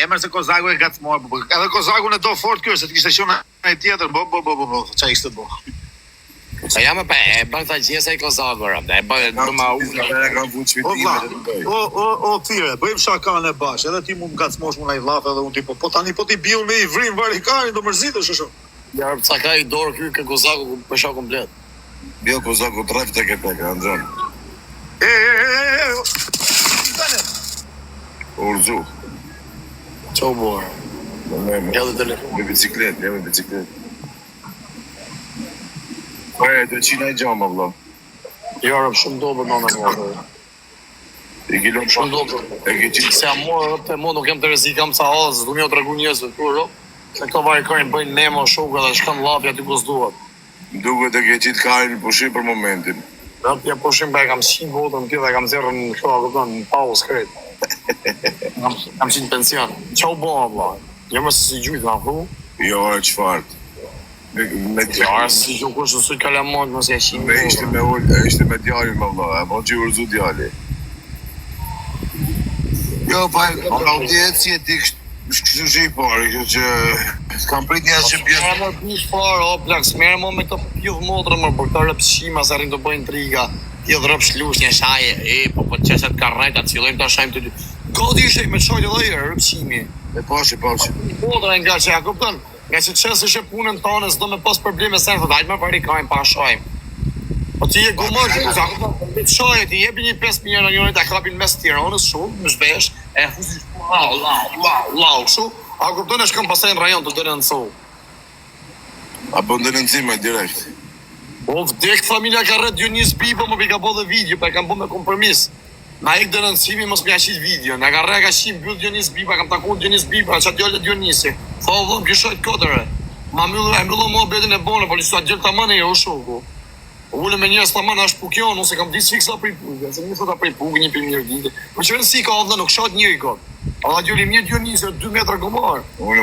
emër se Kozaku e gacmoi, edhe Kozaku në do fort kjo, se të kishte qenë ai tjetër, çfarë ishte bo. Sa jam e bën ta gjesa i Kozaku, e bën do ma u. Ja kam vuç fitimin. O thire, bëjmë shakan e bash, edhe ti mund gacmosh më ai vllaf edhe unë tipo, po tani po ti biu me i vrim varikarin do mërzitesh ashtu. Ja, sa ka i dorë ky Kozaku për shok komplet. Jo Kozaku traf tek e tek, Andron. Orzu. Çau bor. Ja dhe telefon. Me bicikletë. Të qina i gjama, vla. Jo, rëpë shumë dobër nëna më. I ki lëmë Shumë dobër. E ki qitë. Se jam morë rëpë mu, nuk jem të rezi, kam sa halës, du mjo të regu njësë të kërë, se këto varikarin bëjnë nemo, shukë dhe shkanë lapja ty kus duhet. Duket e ke qitë karin pushim për momentin. Rëpë ja pushim për e kam 100 votën këtë dhe kam zerë në kërë, këpëton, në paus kretë. Kam qitë pension. Qau bo, vla? Jo më si gjujtë në hu? Jo, e qfartë. Ja, si që kush në sujtë kalamont, mësë e shimë. Ishte me djalin, më vla, e po që urzu djali. Jo, pa, audietë si e ti kështu që i pari, kjo që s'kam prit njësë që pjetë. Më bish parë, o plak, s'merë më me të pjodhë motrë më, për këta rëpshima, se rinë të bëjnë intriga. Pjodhë rëpsh lush një shaje, po qeset karreta, cilojmë të shajmë të dy. Godi ishe me qojtë dhe i rëpshimi. E pashi. Motra nga që ja kupton, nga që qesë ishe punën tonë, s'do me pas probleme se në të dajtë me parikajnë pa shajmë. Po ti e gumër që sa kupton, të shajë, ti jebi një 5.000 në njëri të kapin mes Tiranës shumë, më shbesh, e fusi lau, shu, a kupton e shkëm pasaj në rajon të dërë në cohë. A bëndë në nëzime direkt. O vdek familja ka rrët Dionis Biba, më ka bo dhe video, pa e kam bo me kompromis. Na ek dënëndësimi mos me ashit video, nga ka rrë ka shim bëll Dionis Biba, kam takon Dionis Biba, që djallë Dionisi. Tha o dhëm, kishojt kodërë. Ma mbyllë mua betin e bone, po lisu atë gjellë të manë e jo shoku. Ullë me njërës të manë është pukjon, ose kam disë fiksa për i pukë, se një thot a për i pukë, një për mirë dite. Po që rënësi ka dhe nuk shatë njëri kot. A da gjulli mjetë Dionisi, 2 metra gomar. Unë E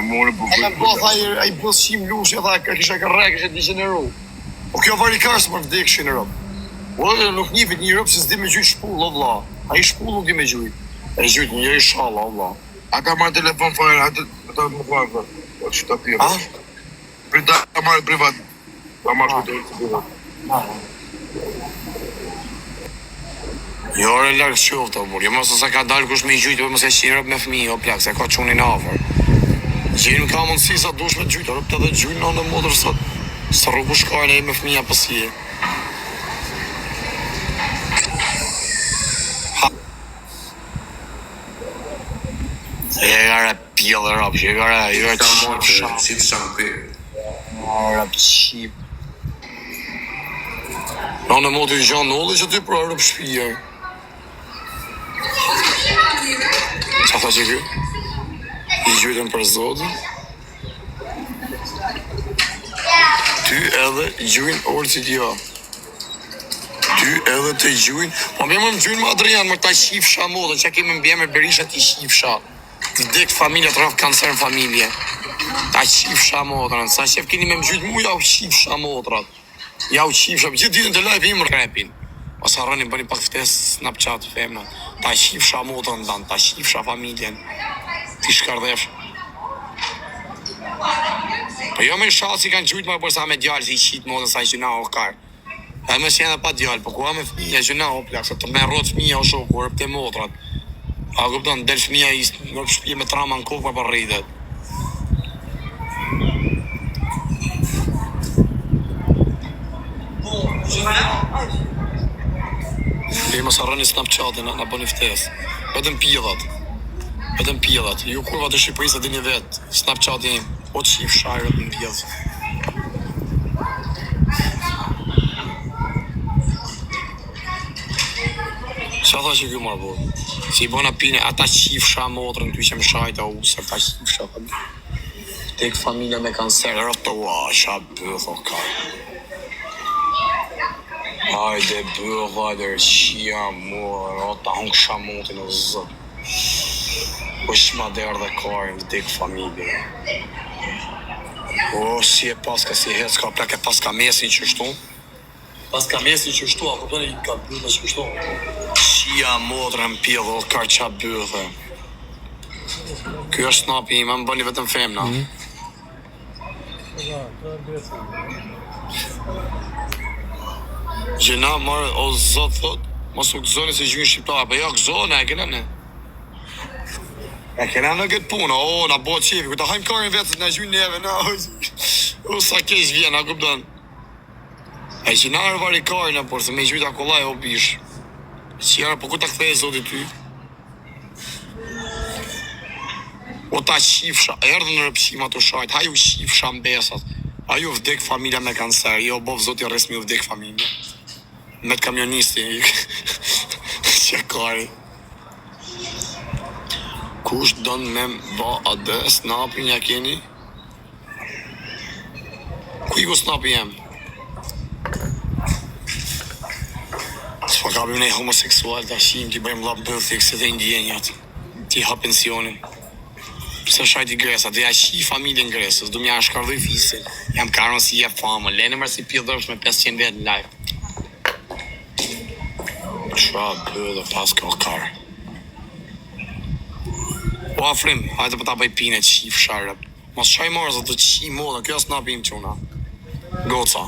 me bëth a i bëth shim lushe, tha kishe kërre, kishe degeneru. Po kjo varikarës më vdek shi në rëpë. Ullë nuk njipit një rëpë, se s'di me gjujt shpull, o vla. A i shpull nuk di me gjujt. E gjujt njëri shala, o vla. Ata marrë telefon fare, ata më fare, që ta tjera. Ta marrë privat. Ta marrë shkutërë privat. Jo, re larkë qoftë, o burë. Jo mësë se ka dalë kush me i gjujtë, mësë e shqirë me fmi, o plak, se ka qunin afer. Gjenë ka mundësi sa dush me gjujtë, rëpë të dhe gjujnë në modrë sa rrugu shkajnë e me fmija pësije. E gara pjellë rëpë, që e gara qip shamë. Qip shamë Rëpë qip. Në motë i gjanë nëllë që ty pra rëpë shpija. Qa tha që kjo? I gjujtën për zotin. Ty edhe gjujnë orë që t'ja. Ty edhe të gjujnë. Po më gjujnë më Adrian, më ta shifsha modën, që kemi mbje me Berisha t'i shifsha. T'i dek familja të rafë kancer në familje. Ta shifsha modën, sa shef keni me më gjujtë mu, ja u shifsha modrat. Ja u shifsha, gjithë ditën të live im repin. Ose arroni bëni pak ftes Snapchat femna. Ta shifsha modën dan, ta shifsha familjen. Ti shkardhefsh. Po jo me shasi kanë qujtë më përsa me djallë, si i qitë modën sa i gjuna o karë. E me shena pa djallë, po ku me fmija gjuna o plak, se të me rrot fmija o shoku, rëpë të motrat. A kupton, del fmija i në shpje me trama në kokë për rritet. E mos harroni Snapchatin, na bëni ftesë. Vetëm pjellat. Ju kurva të Shqipërisë dini vet. Snapchati im, o të shif shajrët në pjesë. Qa tha që kjo marrë bërë? Si i bëna pine, ata qifsha motrën, ty që më shajta usë, ata qifsha. Tek familja me kancer, rëpë të ua, bëtho ka. Hajde bëhë, hajde rëshia morë, ata hongë shamotin o zëtë. Po shma derë dhe karin vdik familje. O, si e paska, si e hecka, plak e paska mesin që shtu. Paska mesin që shtu, a këpëtën e i ka bëhë që shtu. Shia modrën pjedhë, o ka qa bëhë. Ky është snapi im, më bëni vetëm femna. Gjena marë, o zot thot, mos u gëzoni se gjynë shqiptar, po jo gëzone, e kena ne. E kena në këtë punë, o, na bo qefi, ku ta hajmë karin vetët, na gjynë neve, na, o, sa kesh vjen, a kupton. E që na arë vari karin, por se me gjyta kollaj, o bish. Që jarë, po ku ta kthej zoti ty? O ta shifsha, erdhë në rëpshim ato shajt, haju shifsha mbesat. Aju vdek familja me kancer, jo bov zoti resmi vdek familja. Me të kamionisti, që kari. Kush don me ba adë, snapi nja keni? Ku i ku snapi jem? S'pa kapim ne homoseksual të ashim, ti bëjmë lap bëthik se dhe indjenjat. Ti ha pensionin. Pse shajti Gresë, atë ja shi familjen Gresës, du m'ja shkardoj fisin. Jam karon si je famë, lene mërë si pjellëdërsh me 500 vetë në live. Qa bëdhe pas ka karë. O afrim, hajtë për ta bëj pine të shif sharëp. Mos shaj marë, zë të qi modë, kjo është napim quna. Goca,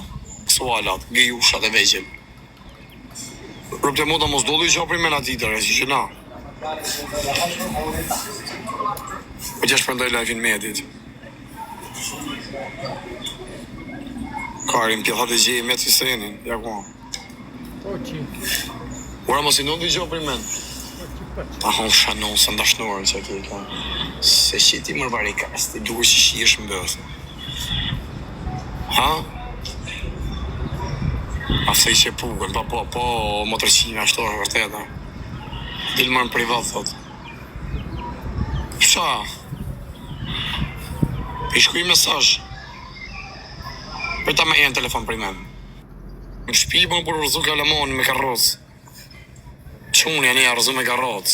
kësualat, gejushat e vegjel. Rëpte moda mos dolu i qapri me në titër, e si që na. Po që shpërndoj live-in me edit. Karin, pjethat e gjej me të fisenin, ja ku. Ura mos i nuk i gjo për men. Ta hon shanon së ndashnorën që ke ka. Se shiti mërë varikas, ti duke që shi është mbës. Ha? Afse i që pukën, po, motërqime ashtorë vërteta. Dilë mërë në privat, thot. Qa? I shkuj mesazh. Për ta me e në telefon për i men. Në shpi më për rëzu kalamon me karrocë. Qunë janë e arëzu me karrocë.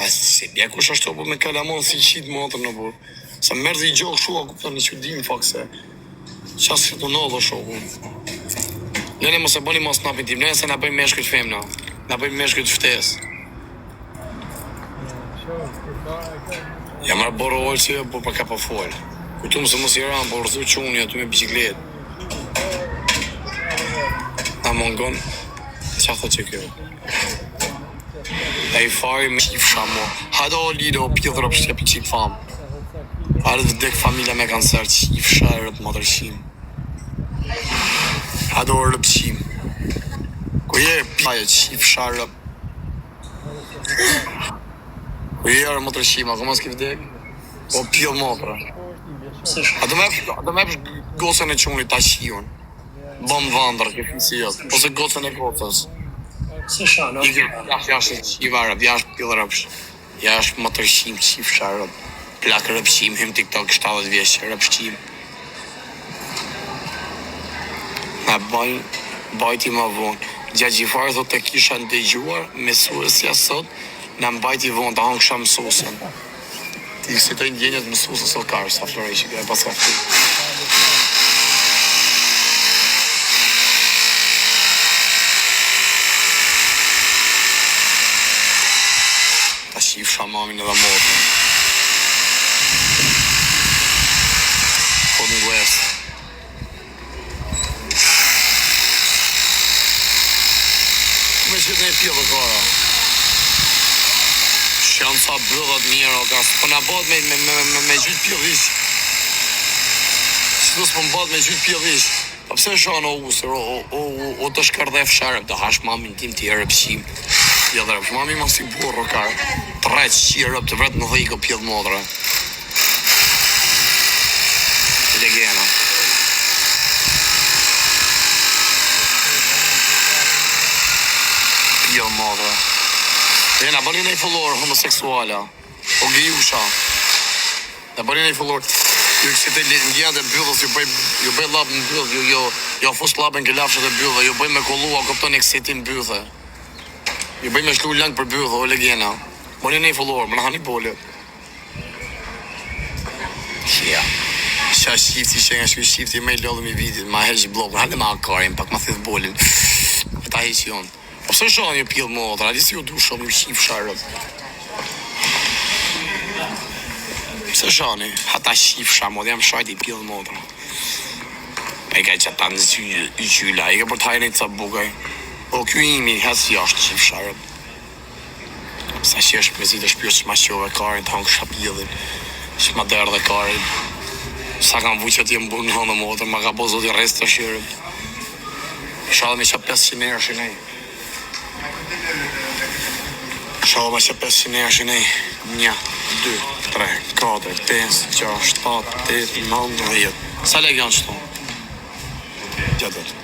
A si bje kush ashtu po me kalamon si qitë motër në burë. Sa mërë i gjokë shua kuptan një që dim fakt se. Qasë të nëllë shoku. Lene mos e bëni mos napin tim. Lene se na bëjmë meshkët femna. Na bëjmë meshkët ftes. Ja marë borë ollë që po për ka pa folë. Kujtumë se mos i ranë, po rëzu qunë aty me bicikletë. Na mongon, qa thë që kjo? E i fari me shifsha mo. Hajdo o lido, o pjithër o pështje për qip famë. Hajdo të dek familja me kancer, qifsha e rëtë madrëshim. Hajdo o rëpëshim. Ku je pjaje qifsha e rëp. Ku je rë madrëshim, ako mos ki vdek? O pjithë motra. A do me pësh gosën e qunit ta shion. Bëm vandër, ke finsijat. Ose gocën e gocës. Se shano. Jashtë qivarëp, jashtë pjellërëpsh. Jashtë më tërshim, qif sharëp. Plakë rëpshim, hym TikTok 70 vjeqë, rëpshim. Na bajti më vonë. Gjagjifarë thot të kisha ndëgjuar, mesuesja sot, në mbajti vonë, ta hongë kësha mësusën. Ti si të indjenjët mësusës o karë, sa florejshë, e pas ka fëti. Shifsha mamin edhe motën. Kod në West. Me qëtë një pjellë kara. Shënë sa bëllat mirë o ka. Po në bat me gjytë pjellish. Që dusë po më bat me gjytë pjellish. Pa pëse shanë o usër, o të shkardhef sharëp, të hash mamin tim të jërëpshim. Pjellë rëpsh, mami ma si burë o karë. Të rejtë që rëp të vretë në dhejko pjellë modre. Legena. Pjellë modre. E na bëni në i folor homoseksuala. O gjusha. Na bëni në i folor. Ju kështë të ndjenë dhe byllës, ju bëj labë në byllë, jo fus labën ke lafshët e byllë, ju bëj me kollua, këpton e kësitin byllë. Ju bëj me shlu langë për byllë, o legena. Më një follower, më në hani bolë. Ja. Qa shifti që nga shifti me i lodhëm i vidit, ma heqë blokën, halë ma akarin, pak ma thith bolin. Ta heqë jonë. Po së shonë një pjellë më otra, adi si ju du shumë një shif sharët. Se shani, ata shifsha, mod jam shajt I pjellë motra. E ka që ta në gjyla, I ka për tajnë I të bukaj. O kjo imi, hes jashtë shifsha. Sa që është me zi të shpyrë që ma qove karin, të hangë shapjellin. Që ma derë dhe karin. Sa kam vu që t'jem burë në hënë motrë, ma ka po zoti rest të shirën. Shalë me që 500 nërë shinej. Shalë me që 500 nërë shinej. 1, 2, 3, 4, 5, 6, 7, 8, 9, 10. Sa legë janë qëtu? Gjatë.